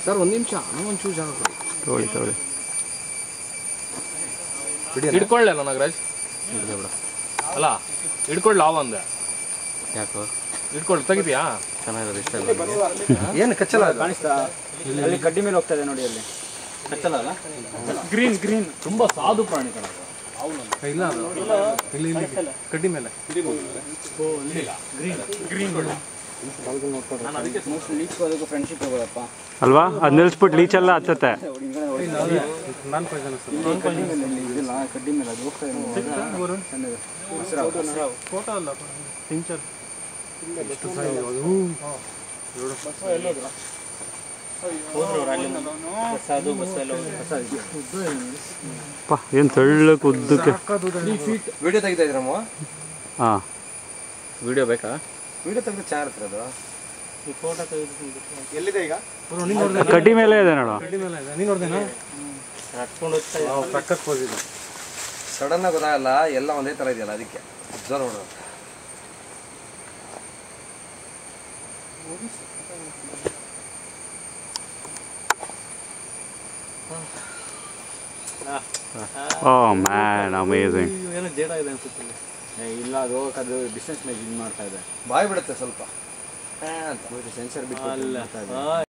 sir ಒಂದು ನಿಮಿಷ ಒಂಚೂರು ಜಾಗ ತೊಗೊಳ್ಳಿ ಹಿಡ್ಕೊಳ್ಳಲ್ಲ ನಾಗರಾಜ್ ಅಲ್ಲ ಹಿಡ್ಕೊಳ್ಳ ಅಂದೆ ಯಾಕೋ ಹಿಡ್ಕೊಳ್ಳಿ ತೆಗಿದ್ಯಾ ಚೆನ್ನಾಗಿದೆ ಇಷ್ಟ ಏನು ಕಚ್ಚಲ ಕಾಣಿಸ್ತಾ ಅಲ್ಲಿ ಕಡ್ಡಿ ಮೇಲೆ ಹೋಗ್ತಾ ಇದೆ ನೋಡಿ ಅಲ್ಲಿ ಕಚ್ಚಲ ಅಲ್ಲ ಗ್ರೀನ್ ತುಂಬಾ ಸಾಧು ಪ್ರಾಣಿ ಕಣ ಇಲ್ಲ ಇಲ್ಲಿ ಕಡ್ಡಿ ಮೇಲೆ ಗ್ರೀನ್ ನಾನು ಅದಕ್ಕೆ ಲೀಚ್ ಅದಕ್ಕೆ ಫ್ರೆಂಡ್ಶಿಪ್ ಹೋಗೋದಪ್ಪ ಅಲ್ವಾ ಅದು ನಿಲ್ಲಿಸ್ಬಿಟ್ಟು ಲೀಚೆಲ್ಲ ಹತ್ತತ್ತೆ ನಾನು ಪ್ರಯೋಜನ ಇದಿಲ್ಲ ಕಡ್ಡಿ ಮೇಲೆ ಅದು ಹೋಗ್ತಾ ಇದೆ ಫೋಟೋ ಅಲ್ಲ ಪಿಂಚರ್ ಏನು ತೆಳ್ಳಕ್ಕೆ ಉದ್ದಕ್ಕೆ ವಿಡಿಯೋ ತೆಗಿತಾ ಇದ್ರಮ್ಮ ಹಾಂ ವಿಡಿಯೋ ಬೇಕಾ ವಿಡಿಯೋ ತೆಗೆದು ಚಾರ್ ಹತ್ರ ಅದು ಫೋಟೋ ತೆಗೆದು ಎಲ್ಲಿದೆ ಈಗ ಕಡ್ಡಿ ಮೇಲೆ ಇದೆ ನೋಡು ಕಡ್ಡಿ ಮೇಲೆ ಇದೆ ನೀನು ನೋಡ್ದೇನಾ ಹತ್ಕೊಂಡು ಹೋಗ್ತಾ ಪಕ್ಕಕ್ಕೆ ಹೋಗಿದ್ದು ಸಡನ್ ಆಗಿ ಗೊತ್ತಾಗಲ್ಲ ಎಲ್ಲ ಒಂದೇ ಥರ ಇದೆಯಲ್ಲ ಅದಕ್ಕೆ ಅಬ್ಸರ್ವ್ ಮಾಡೋದು ಓ ಮ್ಯಾನ್ ಅಮೇಝಿಂಗ್ ಏನೋ ಜೇಡ ಇದೆ ಅನ್ಸುತ್ತೆ ಇಲ್ಲ ಅದು ಡಿಸ್ಟೆನ್ಸ್ ಮೇಲೆ ಇದು ಮಾಡ್ತಾ ಇದೆ ಬಾಯ್ ಬಿಡುತ್ತೆ ಸ್ವಲ್ಪ ಅಂತ ಸೆನ್ಸರ್ ಬಿಟ್ಟು